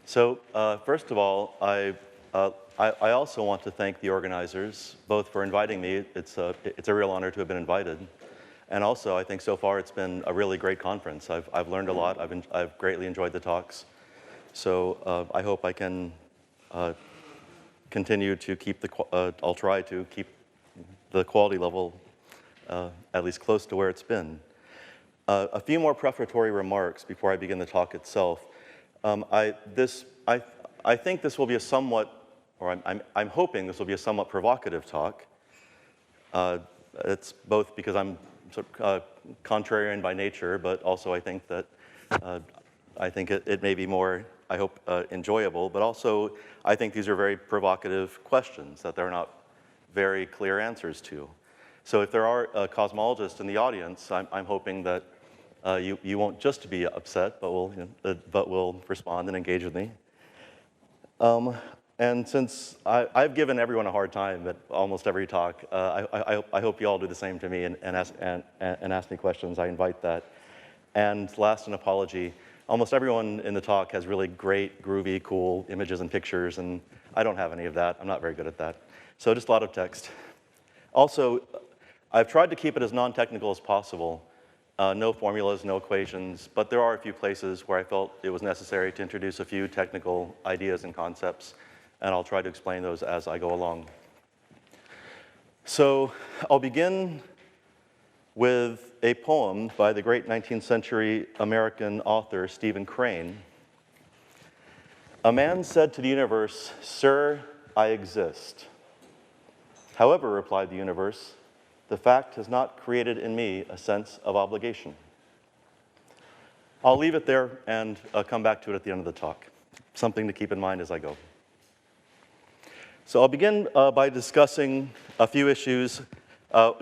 First of all, I also want to thank the organizers, both for inviting me. It's a real honor to have been invited. And also, I think so far it's been a really great conference. I've learned a lot. I've greatly enjoyed the talks. So I hope I can continue to keep I'll try to keep the quality level at least close to where it's been. A few more prefatory remarks before I begin the talk itself. I think this will be a somewhat, or I'm hoping this will be a somewhat provocative talk. It's both because I'm sort of contrarian by nature, but also I think that it may be more, I hope, enjoyable. But also, I think these are very provocative questions that there are not very clear answers to. So if there are cosmologists in the audience, I'm hoping that you won't just be upset, but will respond and engage with me. And since I've given everyone a hard time at almost every talk, I hope you all do the same to me and ask me questions. I invite that. And last, an apology. Almost everyone in the talk has really great, groovy, cool images and pictures, and I don't have any of that. I'm not very good at that. So just a lot of text. Also, I've tried to keep it as non-technical as possible. No formulas, no equations, but there are a few places where I felt it was necessary to introduce a few technical ideas and concepts, and I'll try to explain those as I go along. So I'll begin with a poem by the great 19th century American author Stephen Crane. A man said to the universe, "Sir, I exist." "However," replied the universe, "the fact has not created in me a sense of obligation." I'll leave it there and come back to it at the end of the talk. Something to keep in mind as I go. So I'll begin by discussing a few issues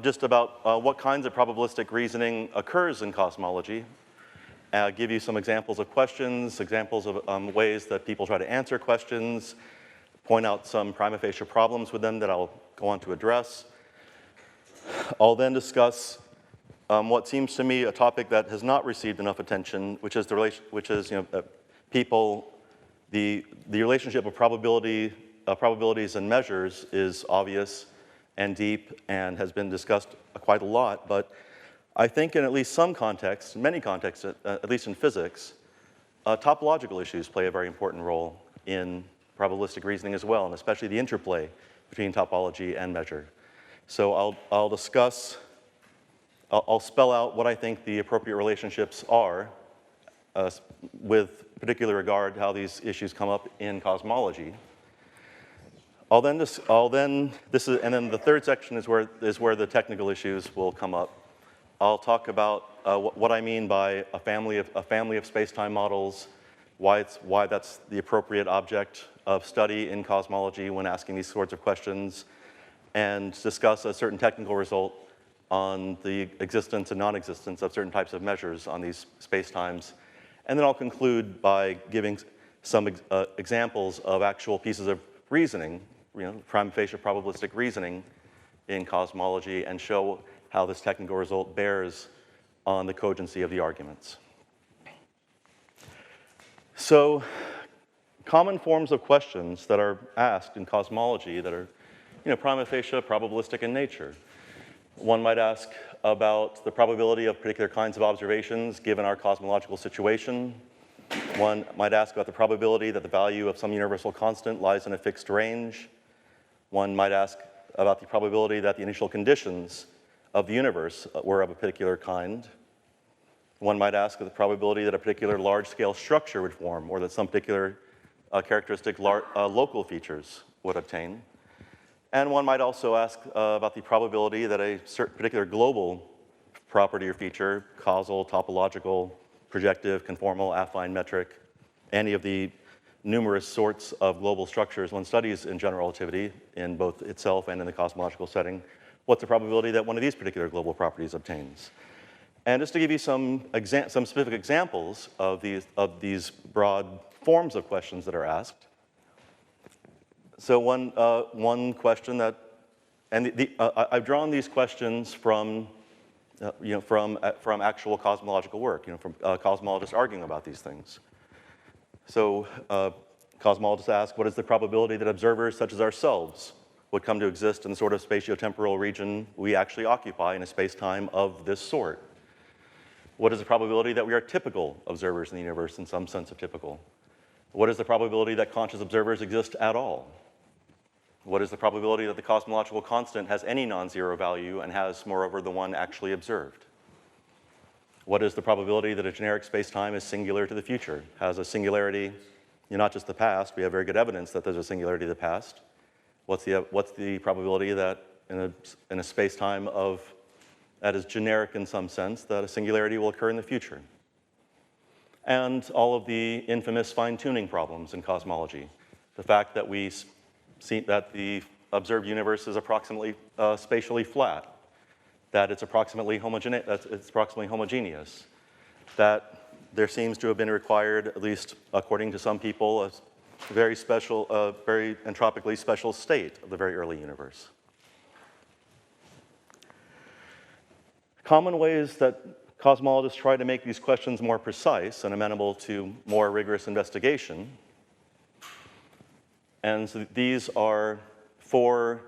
just about what kinds of probabilistic reasoning occurs in cosmology. Give you some examples of questions, examples of ways that people try to answer questions, point out some prima facie problems with them that I'll go on to address. I'll then discuss what seems to me a topic that has not received enough attention, which is the relationship of probabilities and measures is obvious and deep and has been discussed quite a lot. But I think in at least some contexts, many contexts, at least in physics, topological issues play a very important role in probabilistic reasoning as well, and especially the interplay between topology and measure. So I'll spell out what I think the appropriate relationships are with particular regard to how these issues come up in cosmology. And then the third section is where the technical issues will come up. I'll talk about what I mean by a family of spacetime models, why that's the appropriate object of study in cosmology when asking these sorts of questions, and discuss a certain technical result on the existence and non-existence of certain types of measures on these spacetimes. And then I'll conclude by giving some examples of actual pieces of reasoning, prima facie probabilistic reasoning in cosmology, and show how this technical result bears on the cogency of the arguments. So, common forms of questions that are asked in cosmology that are prima facie probabilistic in nature. One might ask about the probability of particular kinds of observations given our cosmological situation. One might ask about the probability that the value of some universal constant lies in a fixed range. One might ask about the probability that the initial conditions of the universe were of a particular kind. One might ask the probability that a particular large-scale structure would form, or that some particular characteristic local features would obtain. And one might also ask about the probability that a certain particular global property or feature, causal, topological, projective, conformal, affine, metric, any of the numerous sorts of global structures one studies in general relativity in both itself and in the cosmological setting, what's the probability that one of these particular global properties obtains? And just to give you some specific examples of these broad forms of questions that are asked. So one question that, and I've drawn these questions from actual cosmological work, from cosmologists arguing about these things. So Cosmologists ask, what is the probability that observers such as ourselves would come to exist in the sort of spatiotemporal region we actually occupy in a space-time of this sort? What is the probability that we are typical observers in the universe in some sense of typical? What is the probability that conscious observers exist at all? What is the probability that the cosmological constant has any non-zero value and has, moreover, the one actually observed? What is the probability that a generic space-time is singular to the future, has a singularity, not just the past, we have very good evidence that there's a singularity of the past. What's the probability that in a space-time that is generic in some sense, that a singularity will occur in the future? And all of the infamous fine-tuning problems in cosmology. The fact that we see that the observed universe is approximately spatially flat, that it's approximately homogeneous, that there seems to have been required, at least according to some people, a very special, very entropically special state of the very early universe. Common ways that cosmologists try to make these questions more precise and amenable to more rigorous investigation. And so these are 4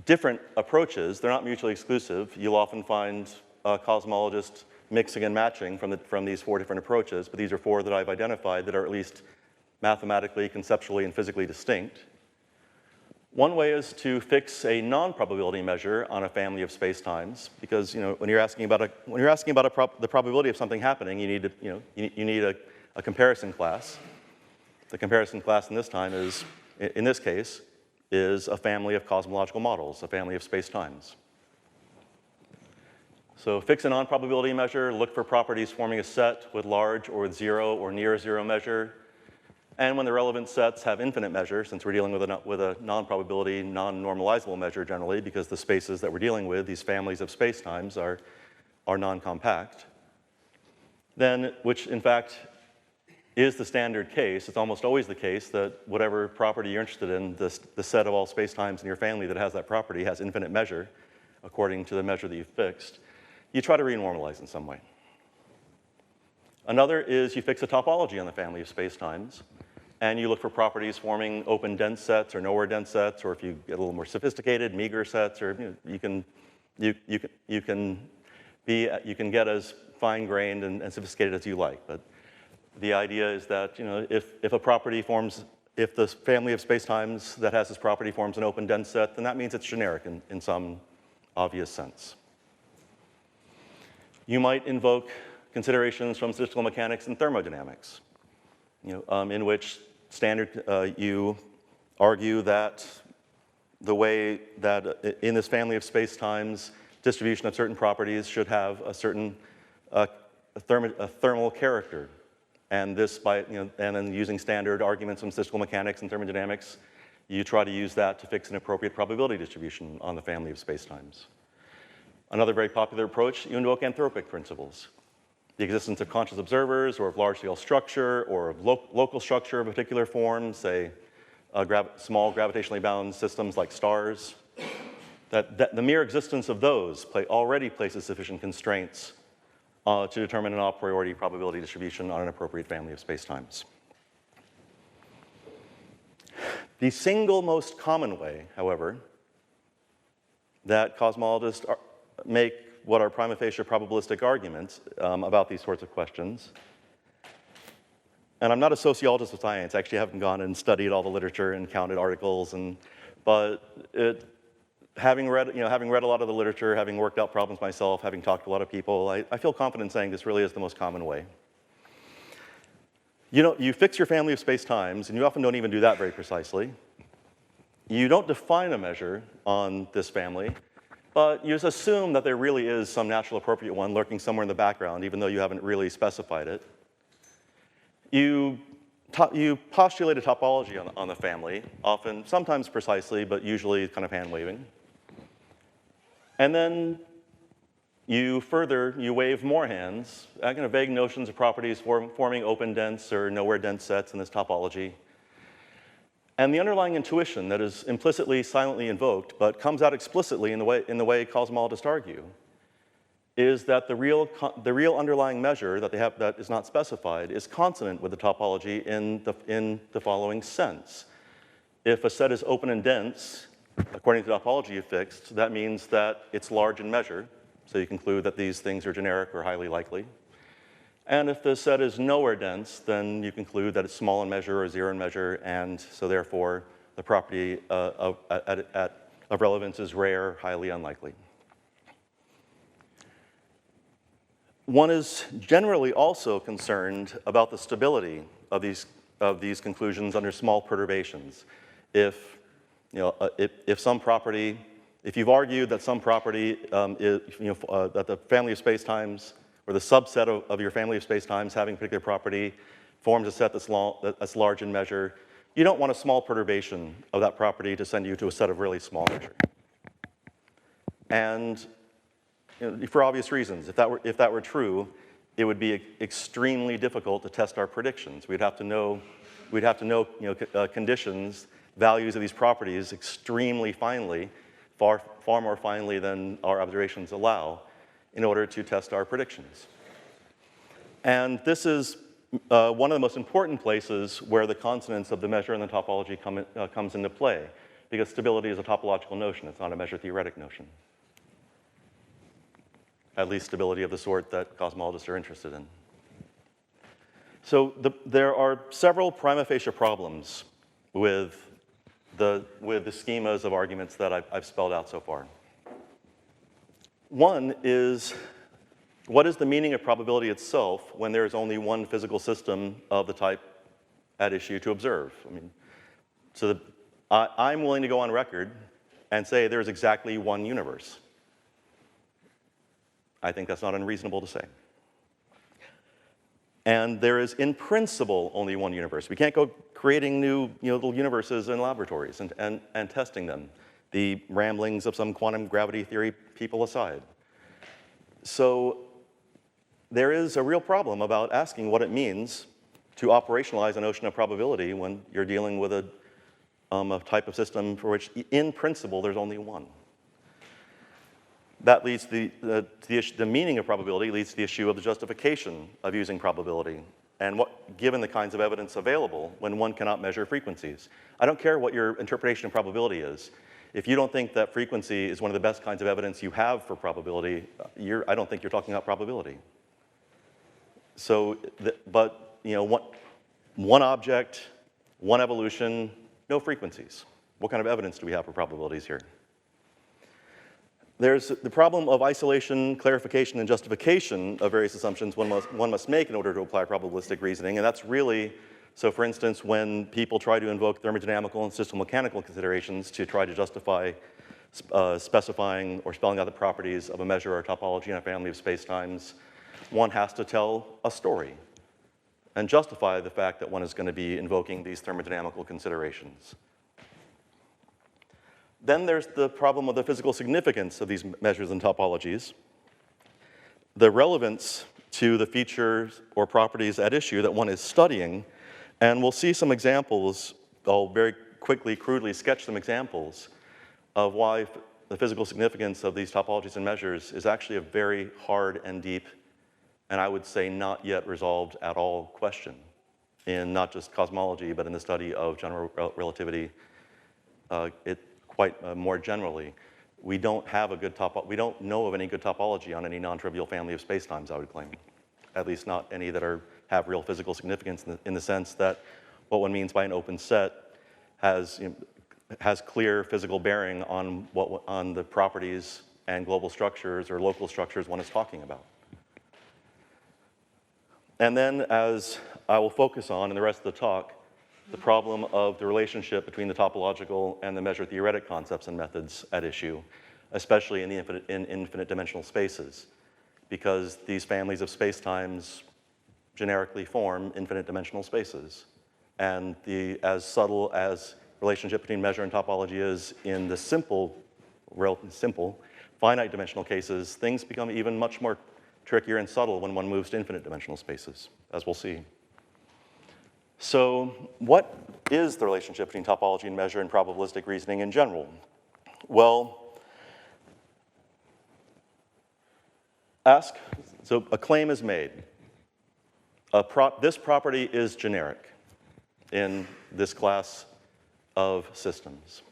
different approaches. They're not mutually exclusive. You'll often find cosmologists mixing and matching from these 4 different approaches, but these are 4 that I've identified that are at least mathematically, conceptually, and physically distinct. One way is to fix a non-probability measure on a family of spacetimes, because when you're asking about the probability of something happening, you need a comparison class. The comparison class in this case is a family of cosmological models, a family of spacetimes. So fix a non-probability measure, look for properties forming a set with large or with zero or near zero measure. And when the relevant sets have infinite measure, since we're dealing with a non-probability, non-normalizable measure generally, because the spaces that we're dealing with, these families of spacetimes, are non-compact, then, which in fact is the standard case, it's almost always the case that whatever property you're interested in, the set of all spacetimes in your family that has that property has infinite measure, according to the measure that you've fixed. You try to renormalize in some way. Another is you fix a topology on the family of spacetimes, and you look for properties forming open dense sets or nowhere dense sets, or if you get a little more sophisticated, meager sets, or you can get as fine-grained and sophisticated as you like. But the idea is that if a property forms, if the family of spacetimes that has this property forms an open dense set, then that means it's generic in some obvious sense. You might invoke considerations from statistical mechanics and thermodynamics, in which you argue that the way that in this family of spacetimes, distribution of certain properties should have a certain thermal character. And this and then using standard arguments from statistical mechanics and thermodynamics, you try to use that to fix an appropriate probability distribution on the family of spacetimes. Another very popular approach, you invoke anthropic principles. The existence of conscious observers, or of large-scale structure, or of local structure of a particular form, say small gravitationally bound systems like stars, that the mere existence of those already places sufficient constraints to determine an a priori probability distribution on an appropriate family of spacetimes. The single most common way, however, that cosmologists make what are prima facie probabilistic arguments about these sorts of questions. And I'm not a sociologist of science. Actually, I haven't gone and studied all the literature and counted articles, but having read a lot of the literature, having worked out problems myself, having talked to a lot of people, I feel confident saying this really is the most common way. You fix your family of spacetimes, and you often don't even do that very precisely. You don't define a measure on this family, but you just assume that there really is some natural appropriate one lurking somewhere in the background, even though you haven't really specified it. You postulate a topology on the family, sometimes precisely, but usually kind of hand-waving. And then you wave more hands, kind of vague notions of properties forming open dense or nowhere dense sets in this topology. And the underlying intuition that is implicitly, silently invoked, but comes out explicitly in the way cosmologists argue, is that the real underlying measure that they have that is not specified is consonant with the topology in the following sense. If a set is open and dense, according to the topology you fixed, that means that it's large in measure, so you conclude that these things are generic or highly likely. And if the set is nowhere dense, then you conclude that it's small in measure or zero in measure, and so therefore the property of relevance is rare, highly unlikely. One is generally also concerned about the stability of these conclusions under small perturbations. If some property, if you've argued that some property that the family of spacetimes or the subset of your family of spacetimes having a particular property forms a set that's large in measure, you don't want a small perturbation of that property to send you to a set of really small measure. And for obvious reasons, if that were true, it would be extremely difficult to test our predictions. We'd have to know conditions, values of these properties extremely finely, far more finely than our observations allow, in order to test our predictions. And this is one of the most important places where the consonance of the measure and the topology comes into play, because stability is a topological notion. It's not a measure-theoretic notion. At least stability of the sort that cosmologists are interested in. So there are several prima facie problems with the schemas of arguments that I've spelled out so far. One is, what is the meaning of probability itself when there is only one physical system of the type at issue to observe? I mean, so I'm willing to go on record and say there's exactly one universe. I think that's not unreasonable to say. And there is, in principle, only one universe. We can't go creating new little universes in laboratories and testing them, the ramblings of some quantum gravity theory people aside. So there is a real problem about asking what it means to operationalize a notion of probability when you're dealing with a type of system for which, in principle, there's only one. That leads to the meaning of probability leads to the issue of the justification of using probability, and given the kinds of evidence available when one cannot measure frequencies. I don't care what your interpretation of probability is. If you don't think that frequency is one of the best kinds of evidence you have for probability, I don't think you're talking about probability. So, one object, one evolution, no frequencies. What kind of evidence do we have for probabilities here? There's the problem of isolation, clarification, and justification of various assumptions one must make in order to apply probabilistic reasoning, and that's really, so for instance, when people try to invoke thermodynamical and system mechanical considerations to try to justify specifying or spelling out the properties of a measure or topology in a family of spacetimes, one has to tell a story and justify the fact that one is going to be invoking these thermodynamical considerations. Then there's the problem of the physical significance of these measures and topologies, the relevance to the features or properties at issue that one is studying, and we'll see some examples. I'll very quickly, crudely sketch some examples of why the physical significance of these topologies and measures is actually a very hard and deep, and I would say not yet resolved at all question in not just cosmology, but in the study of general relativity quite more generally. We don't know of any good topology on any non-trivial family of spacetimes, I would claim. At least not any that have real physical significance in the sense that what one means by an open set has clear physical bearing on the properties and global structures or local structures one is talking about. And then, as I will focus on in the rest of the talk, the problem of the relationship between the topological and the measure-theoretic concepts and methods at issue, especially in infinite dimensional spaces, because these families of spacetimes generically form infinite dimensional spaces. And as subtle as relationship between measure and topology is in the simple, finite dimensional cases, things become even much more trickier and subtle when one moves to infinite dimensional spaces, as we'll see. So what is the relationship between topology and measure and probabilistic reasoning in general? Well, So a claim is made. This property is generic in this class of systems.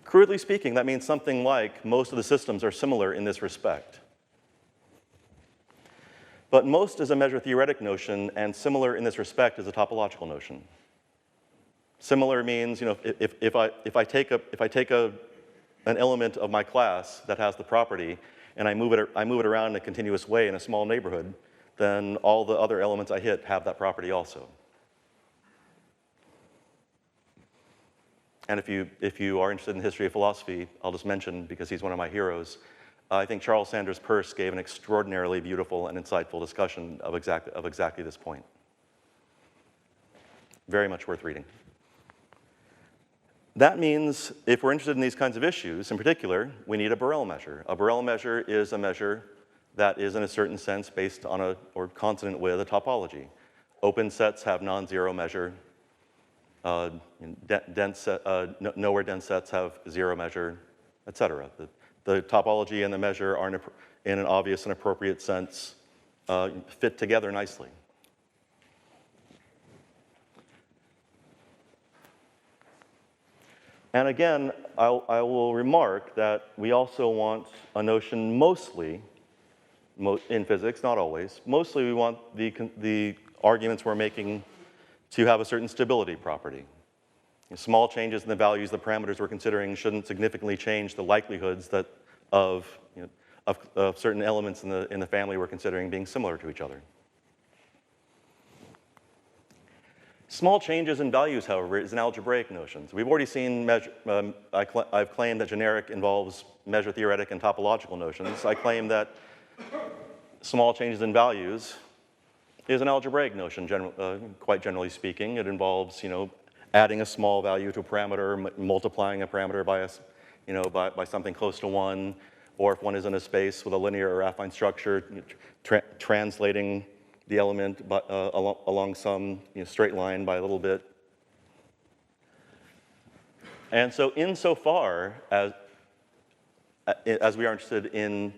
Crudely speaking, that means something like most of the systems are similar in this respect. But most is a measure-theoretic notion, and similar in this respect is a topological notion. Similar means, if I take an element of my class that has the property, and I move it around in a continuous way in a small neighborhood, then all the other elements I hit have that property also. And if you are interested in the history of philosophy, I'll just mention, because he's one of my heroes, I think Charles Sanders Peirce gave an extraordinarily beautiful and insightful discussion of exactly this point. Very much worth reading. That means if we're interested in these kinds of issues, in particular, we need a Borel measure. A Borel measure is a measure that is, in a certain sense, based on or consonant with a topology. Open sets have non-zero measure. Nowhere dense sets have zero measure, et cetera. The topology and the measure are, in an obvious and appropriate sense, fit together nicely. And again, I will remark that we also want a notion mostly, in physics, not always, mostly we want the arguments we're making to have a certain stability property. Small changes in the values of the parameters we're considering shouldn't significantly change the likelihoods of certain elements in the family we're considering being similar to each other. Small changes in values, however, is an algebraic notion. So we've already seen I've claimed that generic involves measure-theoretic and topological notions. I claim that small changes in values is an algebraic notion, quite generally speaking. It involves, adding a small value to a parameter, multiplying a parameter by something close to 1, or if one is in a space with a linear or affine structure, translating the element along some straight line by a little bit. And so insofar as we are interested in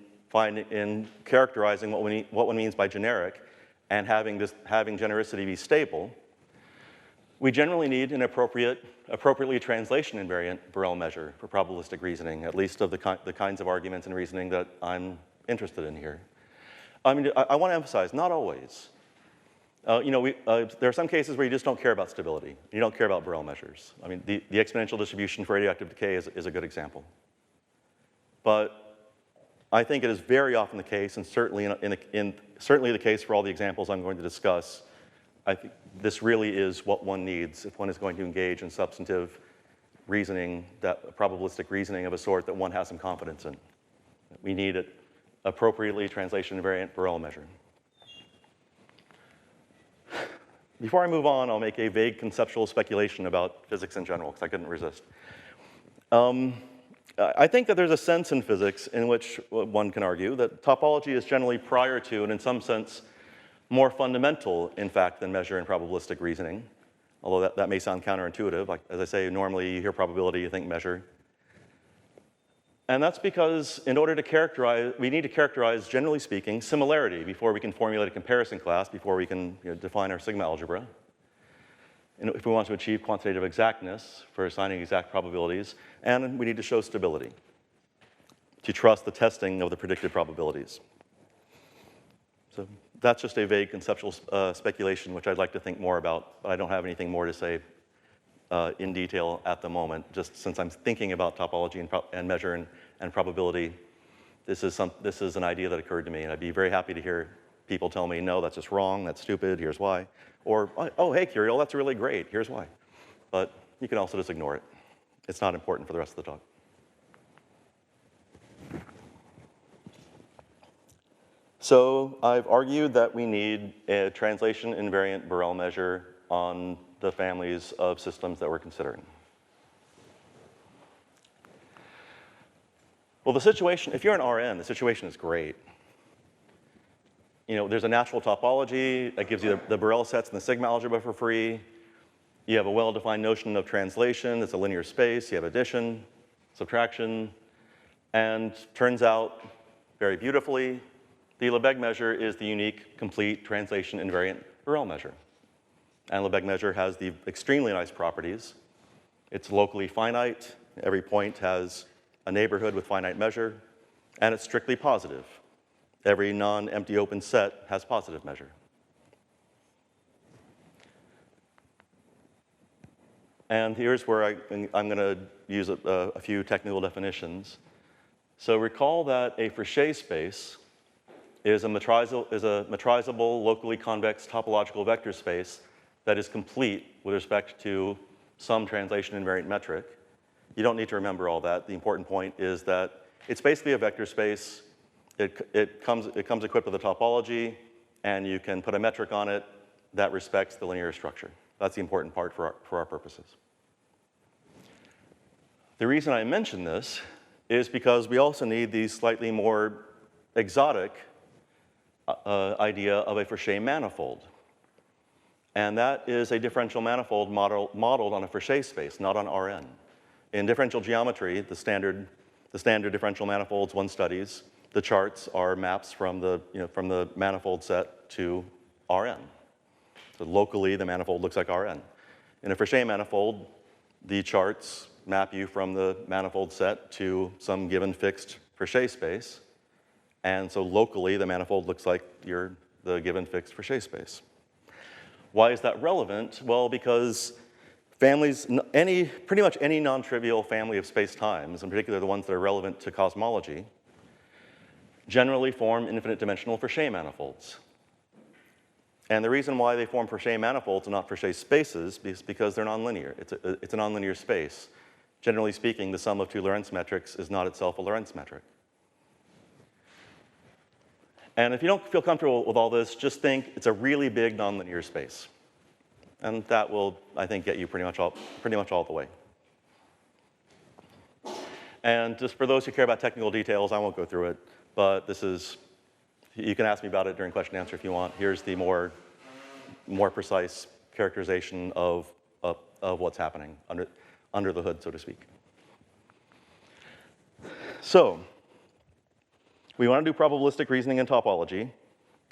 characterizing what one means by generic and having genericity be stable, we generally need an appropriately translation invariant Borel measure for probabilistic reasoning, at least of the kinds of arguments and reasoning that I'm interested in here. I want to emphasize, not always. There are some cases where you just don't care about stability. You don't care about Borel measures. The exponential distribution for radioactive decay is a good example. But I think it is very often the case, and certainly the case for all the examples I'm going to discuss, I think this really is what one needs if one is going to engage in substantive reasoning, probabilistic reasoning of a sort that one has some confidence in. We need an appropriately translation invariant Borel measure. Before I move on, I'll make a vague conceptual speculation about physics in general, because I couldn't resist. I think that there's a sense in physics in which one can argue that topology is generally prior to, and in some sense, more fundamental, in fact, than measure and probabilistic reasoning, although that may sound counterintuitive. Like, as I say, normally you hear probability, you think measure. And that's because in order to characterize, we need to characterize, generally speaking, similarity before we can formulate a comparison class, before we can define our sigma algebra. And if we want to achieve quantitative exactness for assigning exact probabilities, and we need to show stability to trust the testing of the predicted probabilities. So that's just a vague conceptual speculation, which I'd like to think more about, but I don't have anything more to say in detail at the moment. Just since I'm thinking about topology and measure and probability, this is an idea that occurred to me, and I'd be very happy to hear people tell me, no, that's just wrong, that's stupid, here's why. Or, oh, hey, Curiel, that's really great, here's why. But you can also just ignore it. It's not important for the rest of the talk. So I've argued that we need a translation invariant Borel measure on the families of systems that we're considering. Well, the situation, if you're an RN, the situation is great. There's a natural topology that gives you the Borel sets and the sigma algebra for free. You have a well-defined notion of translation. It's a linear space. You have addition, subtraction, and turns out, very beautifully, the Lebesgue measure is the unique, complete, translation invariant Borel measure. And Lebesgue measure has the extremely nice properties. It's locally finite. Every point has a neighborhood with finite measure. And it's strictly positive. Every non-empty open set has positive measure. And here's where I'm going to use a few technical definitions. So recall that a Fréchet space is a metrizable, locally convex topological vector space that is complete with respect to some translation invariant metric. You don't need to remember all that. The important point is that it's basically a vector space. It comes equipped with a topology, and you can put a metric on it that respects the linear structure. That's the important part for our purposes. The reason I mention this is because we also need the slightly more exotic idea of a Fréchet manifold. And that is a differential manifold modeled on a Fréchet space, not on Rn. In differential geometry, the standard differential manifolds one studies, the charts are maps from the manifold set to Rn. So locally, the manifold looks like Rn. In a Fréchet manifold, the charts map you from the manifold set to some given fixed Fréchet space. And so locally, the manifold looks like the given fixed Fréchet space. Why is that relevant? Well, because families, pretty much any non-trivial family of spacetimes, in particular the ones that are relevant to cosmology, generally form infinite dimensional Fréchet manifolds. And the reason why they form Fréchet manifolds and not Fréchet spaces is because they're nonlinear. It's a nonlinear space. Generally speaking, the sum of two Lorentz metrics is not itself a Lorentz metric. And if you don't feel comfortable with all this, just think it's a really big nonlinear space. And that will, I think, get you pretty much all the way. And just for those who care about technical details, I won't go through it, but this is, you can ask me about it during question and answer if you want. Here's the more precise characterization of what's happening under the hood, so to speak. So, we want to do probabilistic reasoning in topology.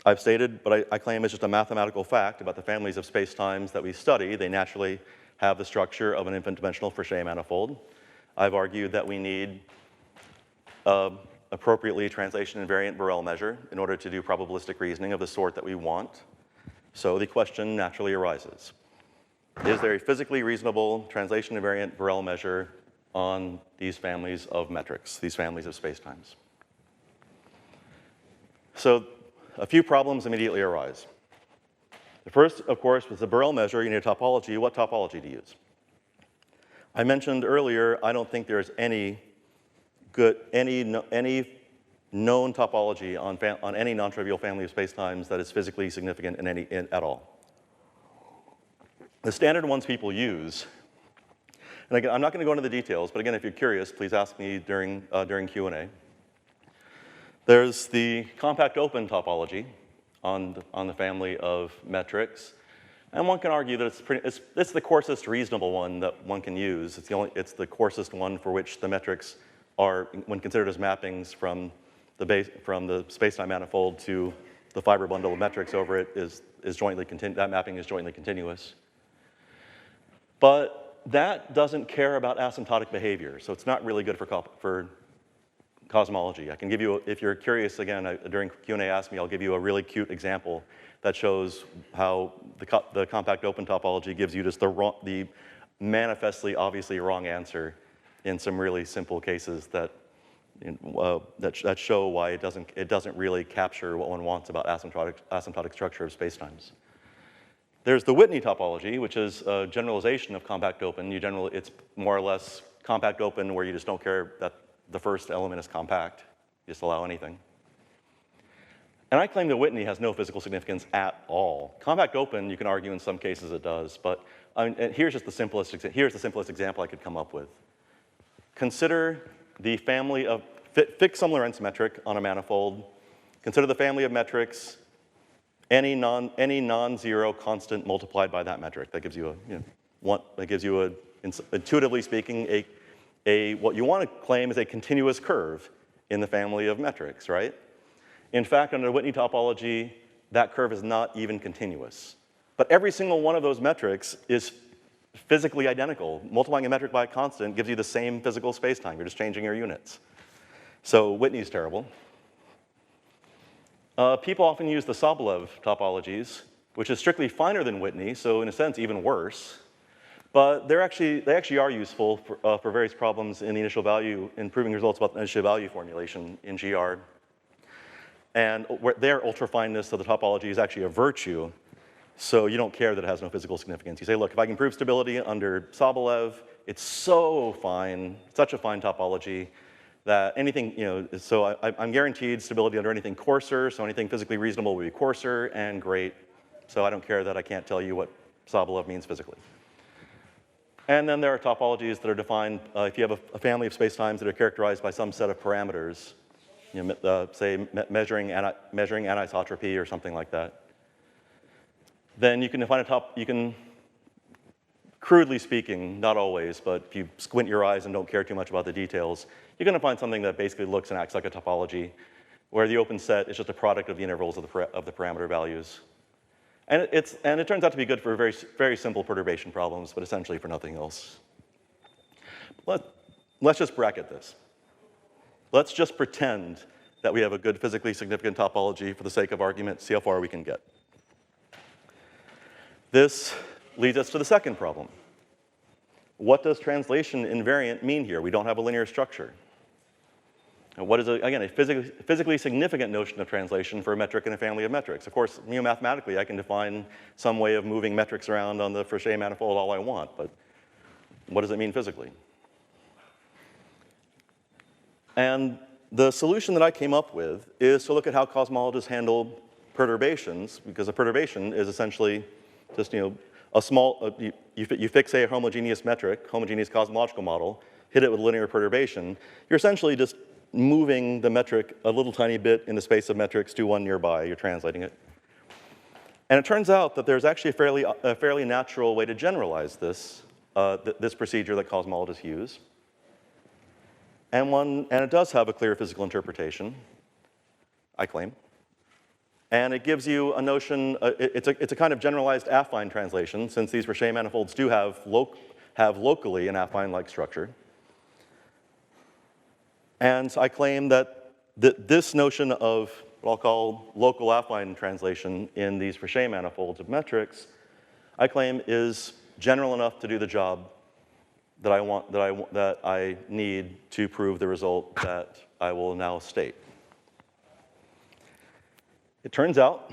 I've stated, but I claim it's just a mathematical fact about the families of spacetimes that we study. They naturally have the structure of an infinite dimensional Fréchet manifold. I've argued that we need appropriately translation invariant Borel measure in order to do probabilistic reasoning of the sort that we want. So the question naturally arises. Is there a physically reasonable translation invariant Borel measure on these families of metrics, these families of spacetimes? So a few problems immediately arise. The first, of course, was the Borel measure. You need a topology. What topology to use? I mentioned earlier, I don't think there's any known topology on any non-trivial family of spacetimes that is physically significant at all. The standard ones people use, and again, I'm not going to go into the details, but again, if you're curious, please ask me during Q&A. There's the compact open topology on the family of metrics. And one can argue that it's the coarsest reasonable one that one can use. It's the coarsest one for which the metrics are, when considered as mappings from the spacetime manifold to the fiber bundle of metrics over it, that mapping is jointly continuous. But that doesn't care about asymptotic behavior, so it's not really good for cosmology. I can give you, if you're curious, again, during Q&A ask me, I'll give you a really cute example that shows how the compact open topology gives you just the manifestly, obviously wrong answer in some really simple cases that show why it doesn't really capture what one wants about asymptotic structure of spacetimes. There's the Whitney topology, which is a generalization of compact open. It's more or less compact open where you just don't care that the first element is compact. You just allow anything. And I claim that Whitney has no physical significance at all. Compact open, you can argue in some cases it does, but here's the simplest example I could come up with. Consider the family of, fix some Lorentz metric on a manifold. Consider the family of metrics, any non-zero constant multiplied by that metric. That gives you intuitively speaking, what you want to claim is a continuous curve in the family of metrics, right? In fact, under the Whitney topology, that curve is not even continuous. But every single one of those metrics is physically identical. Multiplying a metric by a constant gives you the same physical spacetime. You're just changing your units. So Whitney's terrible. People often use the Sobolev topologies, which is strictly finer than Whitney, so in a sense even worse. But they actually are useful for various problems in the initial value, in proving results about the initial value formulation in GR. And their ultrafineness of the topology is actually a virtue, so you don't care that it has no physical significance. You say, look, if I can prove stability under Sobolev, it's so fine, such a fine topology, that anything, so I'm guaranteed stability under anything coarser, so anything physically reasonable will be coarser, and great. So I don't care that I can't tell you what Sobolev means physically. And then there are topologies that are defined, if you have a family of spacetimes that are characterized by some set of parameters, say measuring anisotropy or something like that, then you can define you can, crudely speaking, not always, but if you squint your eyes and don't care too much about the details, you're going to find something that basically looks and acts like a topology, where the open set is just a product of the intervals of the parameter values. And it turns out to be good for very, very simple perturbation problems, but essentially for nothing else. Let's just bracket this. Let's just pretend that we have a good physically significant topology for the sake of argument, see how far we can get. This leads us to the second problem. What does translation invariant mean here? We don't have a linear structure. And what is, again, a physically significant notion of translation for a metric in a family of metrics? Of course, mathematically, I can define some way of moving metrics around on the Frechet manifold all I want, but what does it mean physically? And the solution that I came up with is to look at how cosmologists handle perturbations, because a perturbation is essentially just, a small, you fix, say, a homogeneous metric, homogeneous cosmological model, hit it with linear perturbation, you're essentially just moving the metric a little tiny bit in the space of metrics to one nearby. You're translating it. And it turns out that there's actually a fairly natural way to generalize this, this procedure that cosmologists use. And it does have a clear physical interpretation, I claim. And it gives you a notion, it's a kind of generalized affine translation, since these Frechet manifolds do have locally an affine-like structure. And I claim that this notion of what I'll call local affine translation in these Frechet manifolds of metrics, I claim is general enough to do the job that I need to prove the result that I will now state. It turns out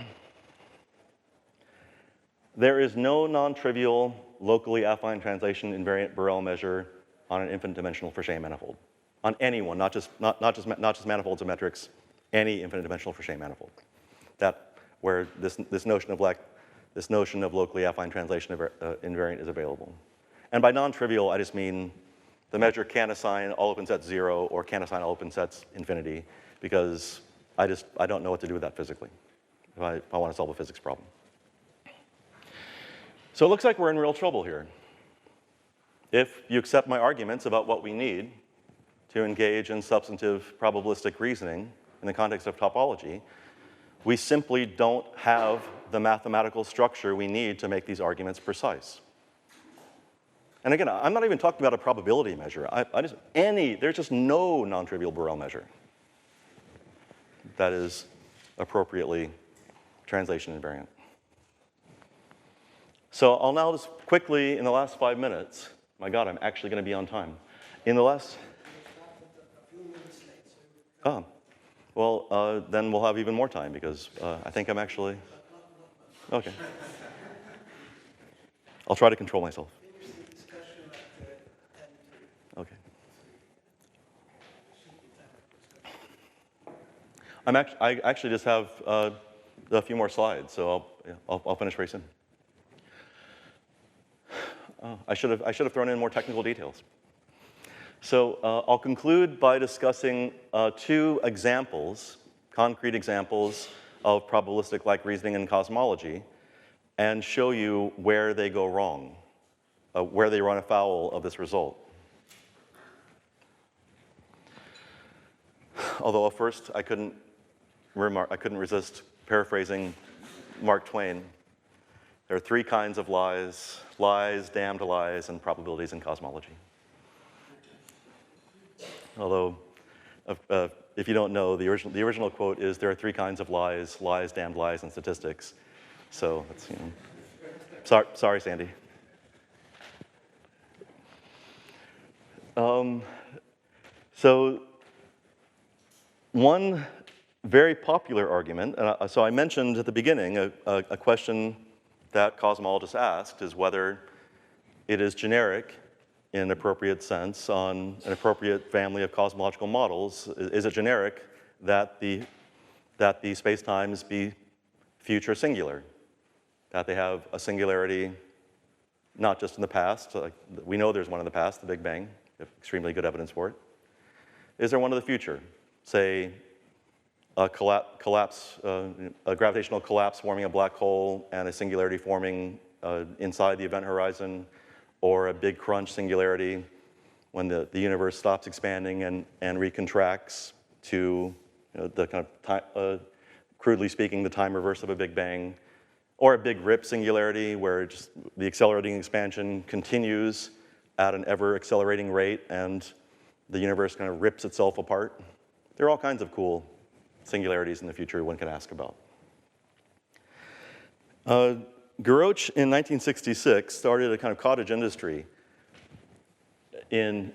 there is no non-trivial locally affine translation invariant Borel measure on an infinite dimensional Frechet manifold. On any one, not just manifolds of metrics, any infinite dimensional Frechet manifold. Where this notion of locally affine translation invariant is available. And by non-trivial, I just mean the measure can assign all open sets 0 or can assign all open sets infinity, because I don't know what to do with that physically if I want to solve a physics problem. So it looks like we're in real trouble here. If you accept my arguments about what we need to engage in substantive probabilistic reasoning in the context of topology, we simply don't have the mathematical structure we need to make these arguments precise. And again, I'm not even talking about a probability measure. There's just no non-trivial Borel measure that is appropriately translation invariant. So I'll now just quickly, in the last 5 minutes, my God, I'm actually going to be on time. In the last, then we'll have even more time, because I think I'm actually, okay. I'll try to control myself. Okay. I actually just have a few more slides, so I'll finish very soon. I should have thrown in more technical details. So I'll conclude by discussing 2 examples, concrete examples of probabilistic-like reasoning in cosmology, and show you where they go wrong, where they run afoul of this result. although at first I couldn't resist paraphrasing Mark Twain. There are three kinds of lies: lies, damned lies, and probabilities in cosmology. Although, if you don't know, the original quote is, there are three kinds of lies: lies, damned lies, and statistics. So that's, sorry, Sandy. So one very popular argument, so I mentioned at the beginning a question that cosmologists asked is whether it is generic in an appropriate sense on an appropriate family of cosmological models. Is it generic that the spacetimes be future singular, that they have a singularity not just in the past, we know there's one in the past, the Big Bang, we have extremely good evidence for it. Is there one in the future? Say, a gravitational collapse forming a black hole and a singularity forming inside the event horizon, or a big crunch singularity when the universe stops expanding and recontracts to the kind of time, crudely speaking, the time reverse of a Big Bang, or a big rip singularity where just the accelerating expansion continues at an ever accelerating rate and the universe kind of rips itself apart. There are all kinds of cool singularities in the future one can ask about. Grouch in 1966 started a kind of cottage industry in,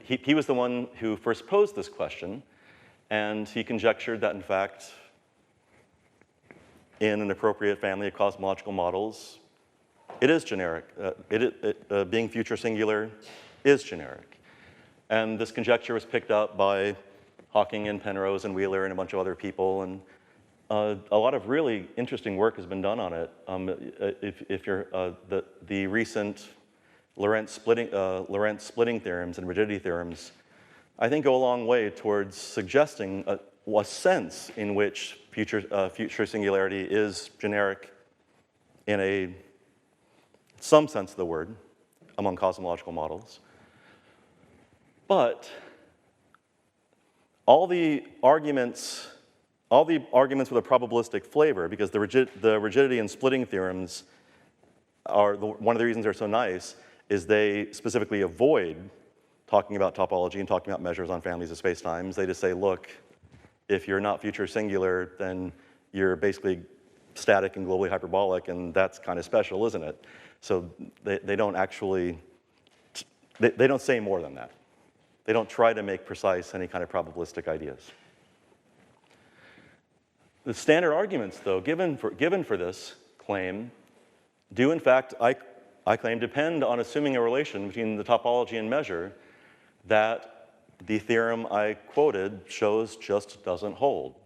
he was the one who first posed this question, and he conjectured that in fact, in an appropriate family of cosmological models, it is generic. Being future singular is generic. And this conjecture was picked up by Hawking and Penrose and Wheeler and a bunch of other people, and a lot of really interesting work has been done on it. If you're the recent Lorentz splitting theorems and rigidity theorems, I think go a long way towards suggesting a sense in which future singularity is generic in some sense of the word among cosmological models. But all the arguments with a probabilistic flavor, because the rigidity and splitting theorems are, one of the reasons they're so nice is they specifically avoid talking about topology and talking about measures on families of spacetimes. They just say, look, if you're not future singular, then you're basically static and globally hyperbolic, and that's kind of special, isn't it? So they don't actually, they don't say more than that. They don't try to make precise any kind of probabilistic ideas. The standard arguments, though, given for this claim, do in fact, I claim, depend on assuming a relation between the topology and measure that the theorem I quoted shows just doesn't hold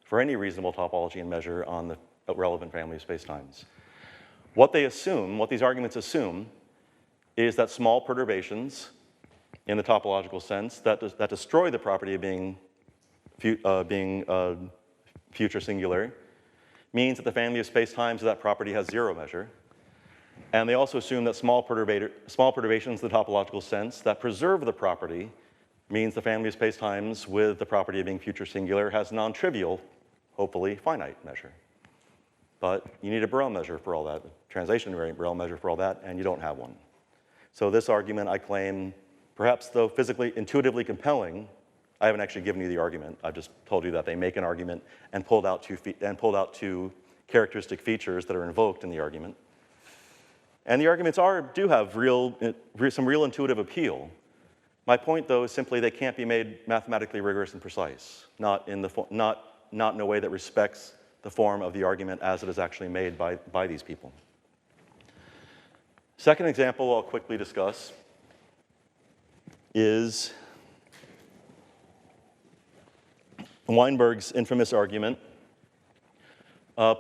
for any reasonable topology and measure on the relevant family of spacetimes. What they assume, what these arguments assume, is that small perturbations in the topological sense that destroy the property of being future singular means that the family of spacetimes of that property has zero measure. And they also assume that small perturbations in the topological sense that preserve the property means the family of spacetimes with the property of being future singular has non-trivial, hopefully finite measure. But you need a Borel measure for all that, a translation invariant Borel measure for all that, and you don't have one. So this argument, I claim, perhaps though physically, intuitively compelling, I haven't actually given you the argument. I've just told you that they make an argument and pulled out two characteristic features that are invoked in the argument. And the arguments do have some real intuitive appeal. My point, though, is simply they can't be made mathematically rigorous and precise, not in a way that respects the form of the argument as it is actually made by these people. Second example I'll quickly discuss is Weinberg's infamous argument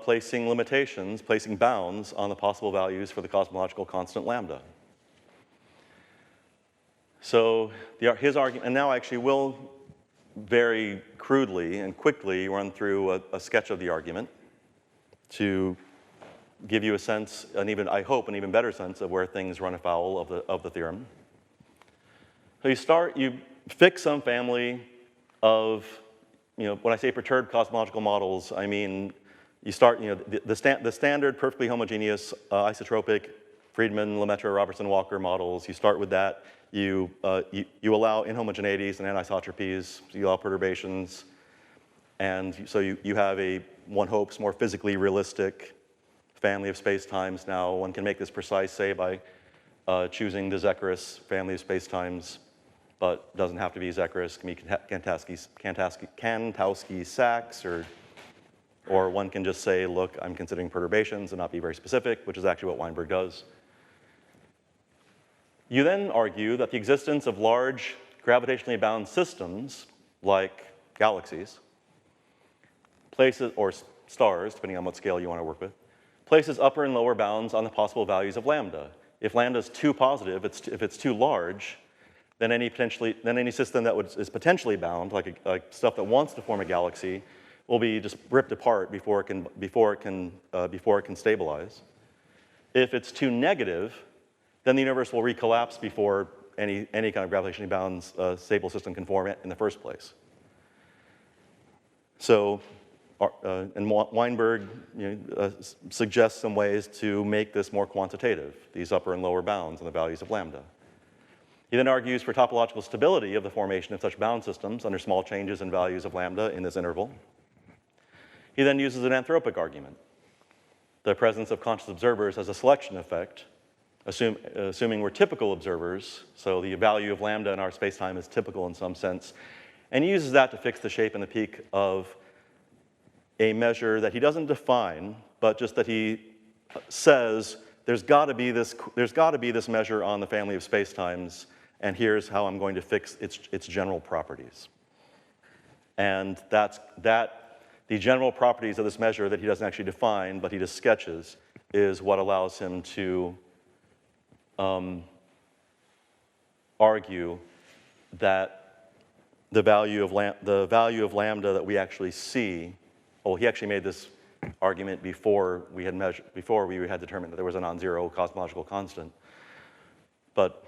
placing limitations, placing bounds on the possible values for the cosmological constant lambda. So his argument, and now I actually will very crudely and quickly run through a sketch of the argument to give you a sense, I hope, an even better sense of where things run afoul of the theorem. So fix some family of, when I say perturbed cosmological models, I mean you start, the standard perfectly homogeneous isotropic Friedman, Lemaitre, Robertson, Walker models. You start with that. You allow inhomogeneities and anisotropies. So you allow perturbations, and so you have one hopes more physically realistic family of spacetimes. Now one can make this precise, say, by choosing the Zechariss family of spacetimes, but doesn't have to be Zechariss. Can be Kantowski-Sachs, or one can just say, look, I'm considering perturbations and not be very specific, which is actually what Weinberg does. You then argue that the existence of large gravitationally bound systems, like galaxies, places, or stars, depending on what scale you want to work with, places upper and lower bounds on the possible values of lambda. If lambda is too positive, if it's too large, then any system that is potentially bound, like stuff that wants to form a galaxy, will be just ripped apart before it can stabilize. If it's too negative, then the universe will recollapse before any kind of gravitationally bound stable system can form it in the first place. So, and Weinberg suggests some ways to make this more quantitative, these upper and lower bounds on the values of lambda. He then argues for topological stability of the formation of such bound systems under small changes in values of lambda in this interval. He then uses an anthropic argument, the presence of conscious observers as a selection effect, assuming we're typical observers, so the value of lambda in our spacetime is typical in some sense, and he uses that to fix the shape and the peak of a measure that he doesn't define, but just that he says there's got to be this measure on the family of spacetimes, and here's how I'm going to fix its general properties. And the general properties of this measure that he doesn't actually define, but he just sketches, is what allows him to argue that the value of lambda that we actually see, well, he actually made this argument before we had determined that there was a non-zero cosmological constant. But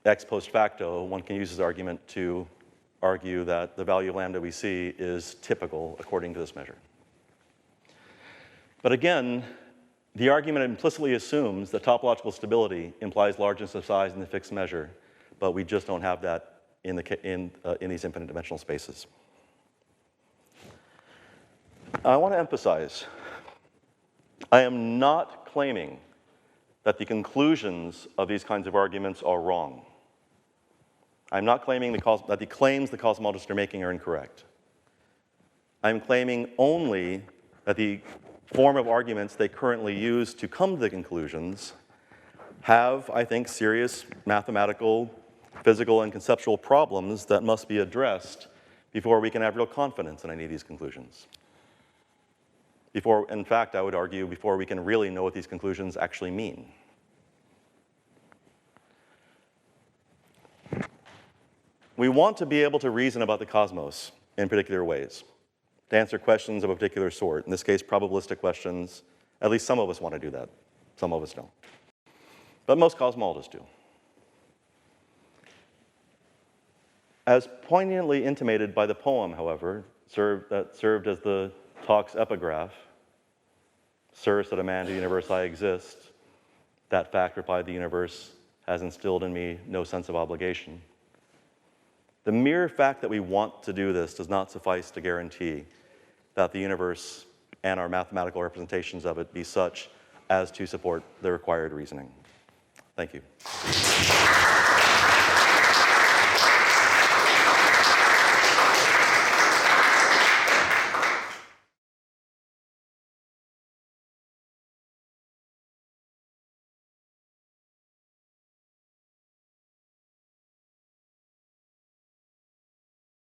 ex post facto, one can use his argument to argue that the value of lambda we see is typical according to this measure. But again, the argument implicitly assumes that topological stability implies largeness of size in the fixed measure, but we just don't have that in these infinite dimensional spaces. I want to emphasize, I am not claiming that the conclusions of these kinds of arguments are wrong. I'm not claiming that the claims the cosmologists are making are incorrect. I'm claiming only that the form of arguments they currently use to come to the conclusions have, I think, serious mathematical, physical, and conceptual problems that must be addressed before we can have real confidence in any of these conclusions. In fact, I would argue before we can really know what these conclusions actually mean. We want to be able to reason about the cosmos in particular ways, to answer questions of a particular sort. In this case, probabilistic questions. At least some of us want to do that. Some of us don't. But most cosmologists do. As poignantly intimated by the poem, however, that served as the talk's epigraph, "Sir, said a man to the universe, I exist. That fact, replied the universe, has instilled in me no sense of obligation." The mere fact that we want to do this does not suffice to guarantee that the universe and our mathematical representations of it be such as to support the required reasoning. Thank you.